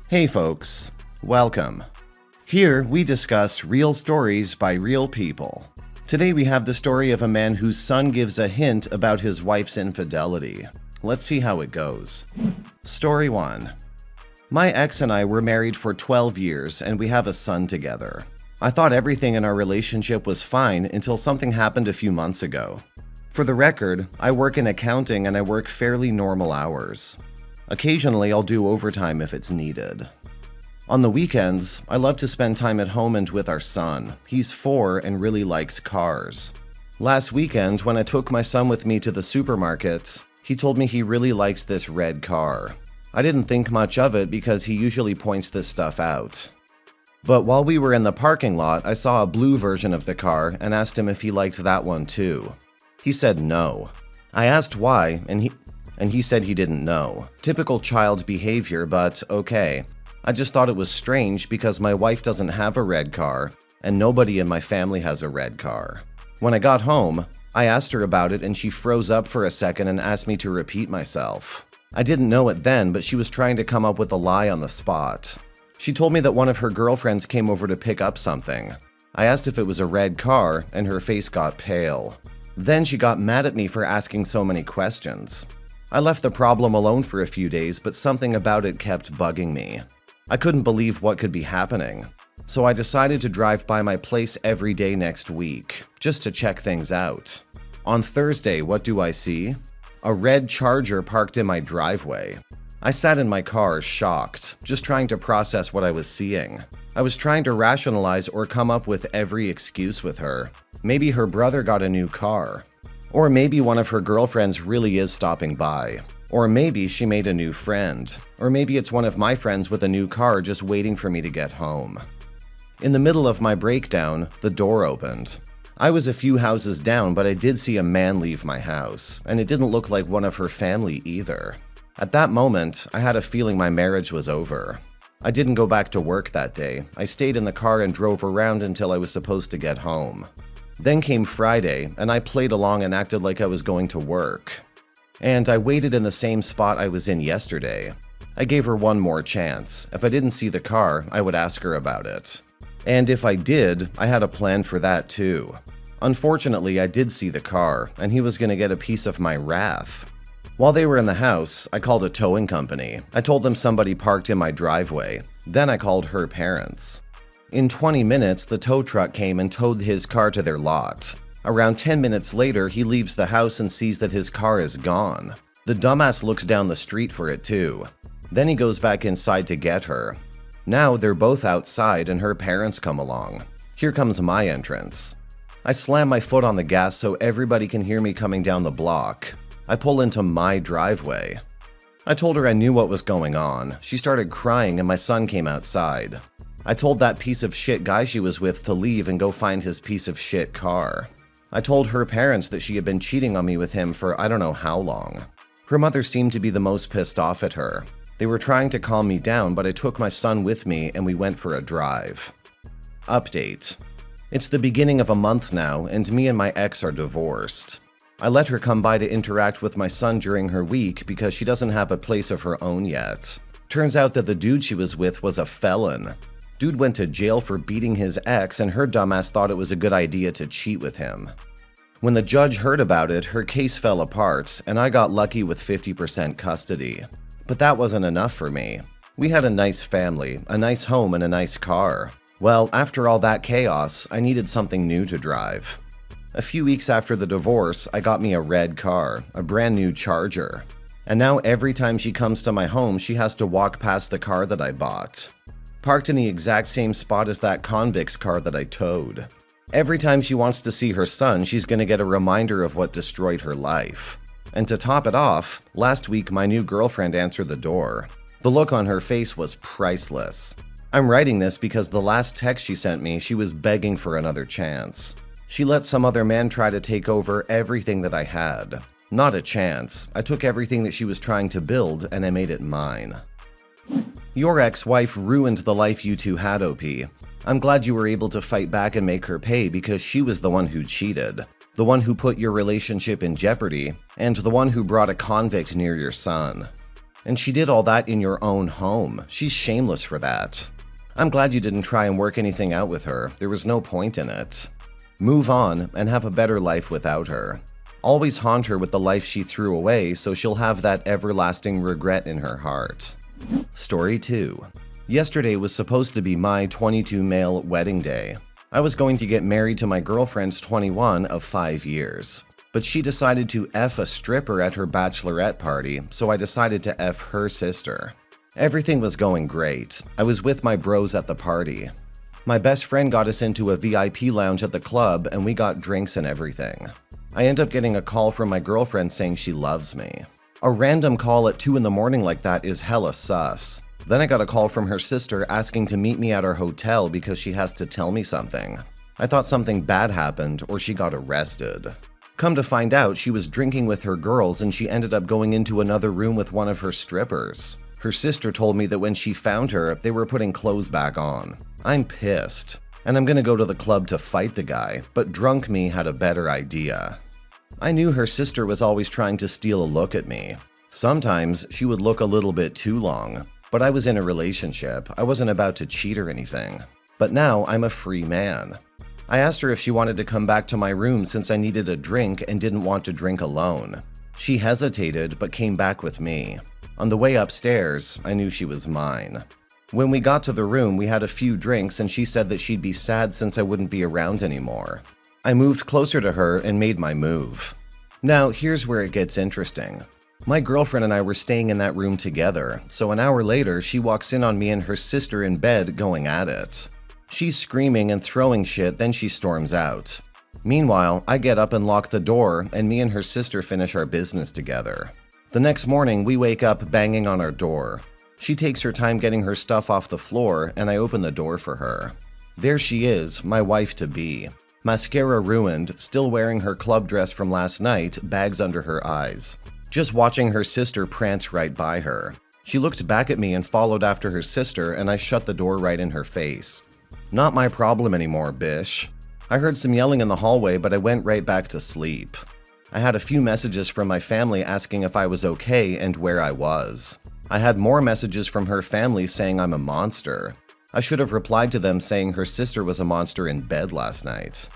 Hey folks, welcome. Here we discuss real stories by real people. Today we have the story of a man whose son gives a hint about his wife's infidelity. Let's see how it goes. Story 1. My ex and I were married for 12 years and we have a son together. I thought everything in our relationship was fine until something happened a few months ago. For the record, I work in accounting and I work fairly normal hours. Occasionally, I'll do overtime if it's needed. On the weekends, I love to spend time at home and with our son. He's 4 and really likes cars. Last weekend, when I took my son with me to the supermarket, he told me he really likes this red car. I didn't think much of it because he usually points this stuff out. But while we were in the parking lot, I saw a blue version of the car and asked him if he liked that one too. He said no. I asked why, and he said he didn't know. Typical child behavior, but okay. I just thought it was strange because my wife doesn't have a red car, and nobody in my family has a red car. When I got home, I asked her about it and she froze up for a second and asked me to repeat myself. I didn't know it then, but she was trying to come up with a lie on the spot. She told me that one of her girlfriends came over to pick up something. I asked if it was a red car, and her face got pale. Then she got mad at me for asking so many questions. I left the problem alone for a few days, but something about it kept bugging me. I couldn't believe what could be happening. So I decided to drive by my place every day next week, just to check things out. On Thursday, what do I see? A red Charger parked in my driveway. I sat in my car, shocked, just trying to process what I was seeing. I was trying to rationalize or come up with every excuse with her. Maybe her brother got a new car. Or maybe one of her girlfriends really is stopping by. Or maybe she made a new friend. Or maybe it's one of my friends with a new car just waiting for me to get home. In the middle of my breakdown, the door opened. I was a few houses down, but I did see a man leave my house, and it didn't look like one of her family either. At that moment, I had a feeling my marriage was over. I didn't go back to work that day. I stayed in the car and drove around until I was supposed to get home. Then came Friday, and I played along and acted like I was going to work. And I waited in the same spot I was in yesterday. I gave her one more chance. If I didn't see the car, I would ask her about it. And if I did, I had a plan for that too. Unfortunately, I did see the car, and he was going to get a piece of my wrath. While they were in the house, I called a towing company. I told them somebody parked in my driveway. Then I called her parents. In 20 minutes, the tow truck came and towed his car to their lot. Around 10 minutes later, he leaves the house and sees that his car is gone. The dumbass looks down the street for it too. Then he goes back inside to get her. Now they're both outside and her parents come along. Here comes my entrance. I slam my foot on the gas so everybody can hear me coming down the block. I pull into my driveway. I told her I knew what was going on. She started crying and my son came outside. I told that piece of shit guy she was with to leave and go find his piece of shit car. I told her parents that she had been cheating on me with him for I don't know how long. Her mother seemed to be the most pissed off at her. They were trying to calm me down, but I took my son with me and we went for a drive. Update. It's the beginning of a month now, and me and my ex are divorced. I let her come by to interact with my son during her week because she doesn't have a place of her own yet. Turns out that the dude she was with was a felon. Dude went to jail for beating his ex, and her dumbass thought it was a good idea to cheat with him. When the judge heard about it, her case fell apart, and I got lucky with 50% custody. But that wasn't enough for me. We had a nice family, a nice home, and a nice car. Well, after all that chaos, I needed something new to drive. A few weeks after the divorce, I got me a red car, a brand new Charger. And now every time she comes to my home, she has to walk past the car that I bought. Parked in the exact same spot as that convict's car that I towed. Every time she wants to see her son, she's gonna get a reminder of what destroyed her life. And to top it off, last week my new girlfriend answered the door. The look on her face was priceless. I'm writing this because the last text she sent me, she was begging for another chance. She let some other man try to take over everything that I had. Not a chance. I took everything that she was trying to build and I made it mine. Your ex-wife ruined the life you two had, OP. I'm glad you were able to fight back and make her pay because she was the one who cheated, the one who put your relationship in jeopardy, and the one who brought a convict near your son. And she did all that in your own home. She's shameless for that. I'm glad you didn't try and work anything out with her. There was no point in it. Move on and have a better life without her. Always haunt her with the life she threw away so she'll have that everlasting regret in her heart. Story 2. Yesterday was supposed to be my 22 male wedding day. I was going to get married to my girlfriend's 21 of 5 years. But she decided to F a stripper at her bachelorette party, so I decided to F her sister. Everything was going great. I was with my bros at the party. My best friend got us into a VIP lounge at the club and we got drinks and everything. I end up getting a call from my girlfriend saying she loves me. A random call at 2 in the morning like that is hella sus. Then I got a call from her sister asking to meet me at her hotel because she has to tell me something. I thought something bad happened or she got arrested. Come to find out, she was drinking with her girls and she ended up going into another room with one of her strippers. Her sister told me that when she found her, they were putting clothes back on. I'm pissed, and I'm gonna go to the club to fight the guy, but drunk me had a better idea. I knew her sister was always trying to steal a look at me. Sometimes she would look a little bit too long, but I was in a relationship. I wasn't about to cheat or anything. But now I'm a free man. I asked her if she wanted to come back to my room since I needed a drink and didn't want to drink alone. She hesitated but came back with me. On the way upstairs, I knew she was mine. When we got to the room, we had a few drinks and she said that she'd be sad since I wouldn't be around anymore. I moved closer to her and made my move. Now, here's where it gets interesting. My girlfriend and I were staying in that room together, so an hour later, she walks in on me and her sister in bed going at it. She's screaming and throwing shit, then she storms out. Meanwhile, I get up and lock the door, and me and her sister finish our business together. The next morning, we wake up banging on our door. She takes her time getting her stuff off the floor, and I open the door for her. There she is, my wife-to-be. Mascara ruined, still wearing her club dress from last night, bags under her eyes. Just watching her sister prance right by her. She looked back at me and followed after her sister, and I shut the door right in her face. Not my problem anymore, bish. I heard some yelling in the hallway, but I went right back to sleep. I had a few messages from my family asking if I was okay and where I was. I had more messages from her family saying I'm a monster. I should have replied to them saying her sister was a monster in bed last night.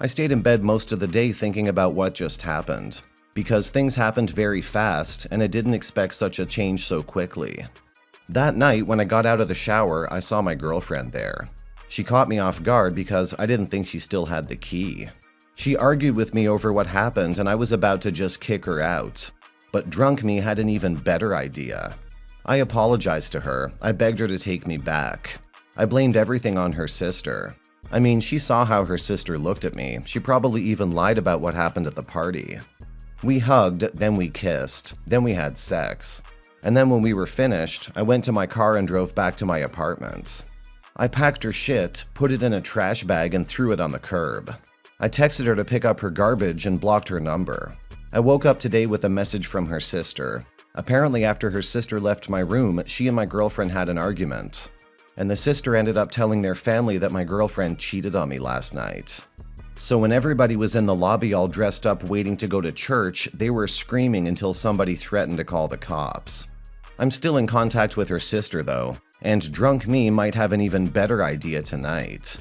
I stayed in bed most of the day thinking about what just happened, because things happened very fast and I didn't expect such a change so quickly. That night, when I got out of the shower, I saw my girlfriend there. She caught me off guard because I didn't think she still had the key. She argued with me over what happened and I was about to just kick her out. But drunk me had an even better idea. I apologized to her. I begged her to take me back. I blamed everything on her sister. I mean, she saw how her sister looked at me. She probably even lied about what happened at the party. We hugged, then we kissed, then we had sex. And then when we were finished, I went to my car and drove back to my apartment. I packed her shit, put it in a trash bag and threw it on the curb. I texted her to pick up her garbage and blocked her number. I woke up today with a message from her sister. Apparently after her sister left my room, she and my girlfriend had an argument. And the sister ended up telling their family that my girlfriend cheated on me last night. So when everybody was in the lobby all dressed up waiting to go to church, they were screaming until somebody threatened to call the cops. I'm still in contact with her sister though, and drunk me might have an even better idea tonight.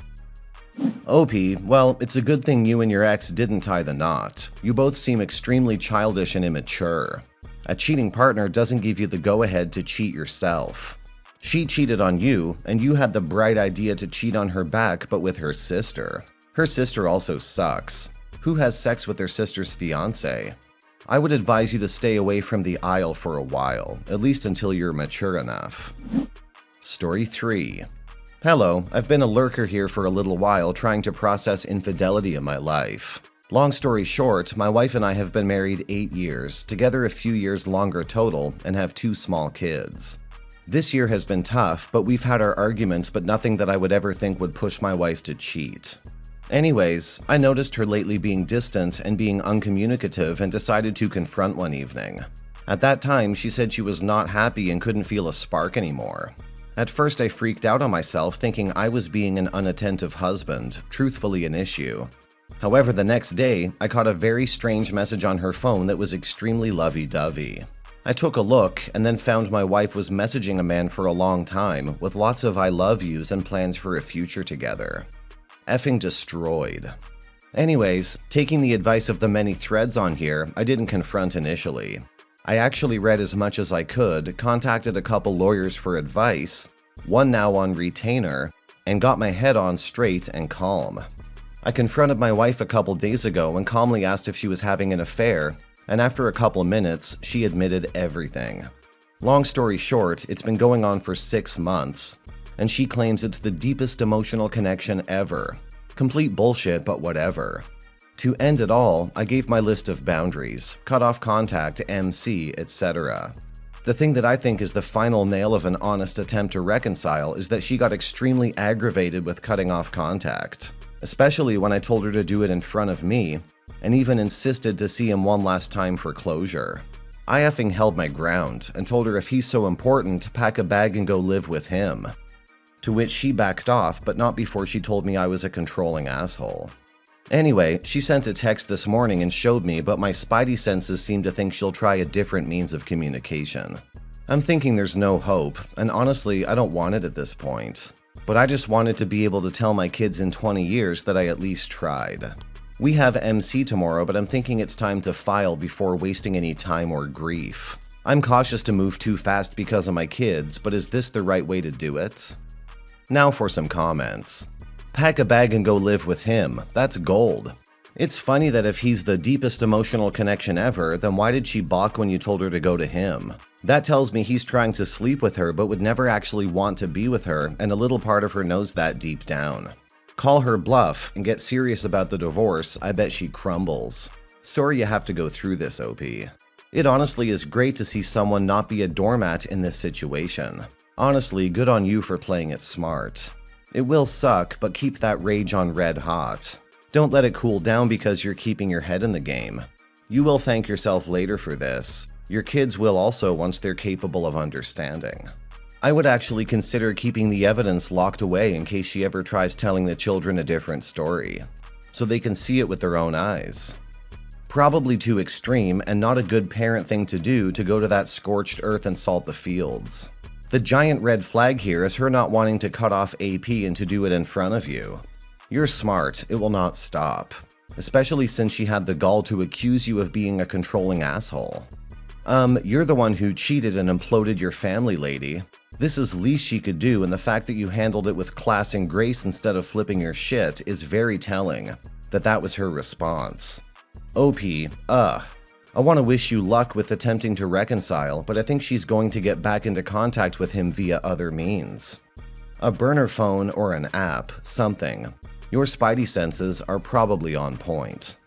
OP, well, it's a good thing you and your ex didn't tie the knot. You both seem extremely childish and immature. A cheating partner doesn't give you the go-ahead to cheat yourself. She cheated on you, and you had the bright idea to cheat on her back but with her sister. Her sister also sucks. Who has sex with their sister's fiancé? I would advise you to stay away from the aisle for a while, at least until you're mature enough. Story 3. Hello, I've been a lurker here for a little while trying to process infidelity in my life. Long story short, my wife and I have been married 8 years, together a few years longer total, and have 2 small kids. This year has been tough, but we've had our arguments, but nothing that I would ever think would push my wife to cheat. Anyways, I noticed her lately being distant and being uncommunicative and decided to confront one evening. At that time, she said she was not happy and couldn't feel a spark anymore. At first, I freaked out on myself, thinking I was being an unattentive husband, truthfully an issue. However, the next day, I caught a very strange message on her phone that was extremely lovey-dovey. I took a look and then found my wife was messaging a man for a long time with lots of I love yous and plans for a future together. Effing destroyed. Anyways, taking the advice of the many threads on here, I didn't confront initially. I actually read as much as I could, contacted a couple lawyers for advice, one now on retainer, and got my head on straight and calm. I confronted my wife a couple days ago and calmly asked if she was having an affair, and after a couple minutes, she admitted everything. Long story short, it's been going on for 6 months, and she claims it's the deepest emotional connection ever. Complete bullshit, but whatever. To end it all, I gave my list of boundaries, cut off contact, MC, etc. The thing that I think is the final nail of an honest attempt to reconcile is that she got extremely aggravated with cutting off contact, especially when I told her to do it in front of me, and even insisted to see him one last time for closure. I effing held my ground and told her if he's so important, pack a bag and go live with him. To which she backed off, but not before she told me I was a controlling asshole. Anyway, she sent a text this morning and showed me, but my spidey senses seem to think she'll try a different means of communication. I'm thinking there's no hope, and honestly, I don't want it at this point. But I just wanted to be able to tell my kids in 20 years that I at least tried. We have MC tomorrow, but I'm thinking it's time to file before wasting any time or grief. I'm cautious to move too fast because of my kids, but is this the right way to do it? Now for some comments. Pack a bag and go live with him. That's gold. It's funny that if he's the deepest emotional connection ever, then why did she balk when you told her to go to him? That tells me he's trying to sleep with her but would never actually want to be with her, and a little part of her knows that deep down. Call her bluff and get serious about the divorce, I bet she crumbles. Sorry you have to go through this, OP. It honestly is great to see someone not be a doormat in this situation. Honestly, good on you for playing it smart. It will suck, but keep that rage on red hot. Don't let it cool down because you're keeping your head in the game. You will thank yourself later for this. Your kids will also once they're capable of understanding. I would actually consider keeping the evidence locked away in case she ever tries telling the children a different story, so they can see it with their own eyes. Probably too extreme and not a good parent thing to do to go to that scorched earth and salt the fields. The giant red flag here is her not wanting to cut off AP and to do it in front of you. You're smart, it will not stop. Especially since she had the gall to accuse you of being a controlling asshole. You're the one who cheated and imploded your family, lady. This is least she could do, and the fact that you handled it with class and grace instead of flipping your shit is very telling that was her response. OP, I want to wish you luck with attempting to reconcile, but I think she's going to get back into contact with him via other means. A burner phone or an app, something. Your spidey senses are probably on point.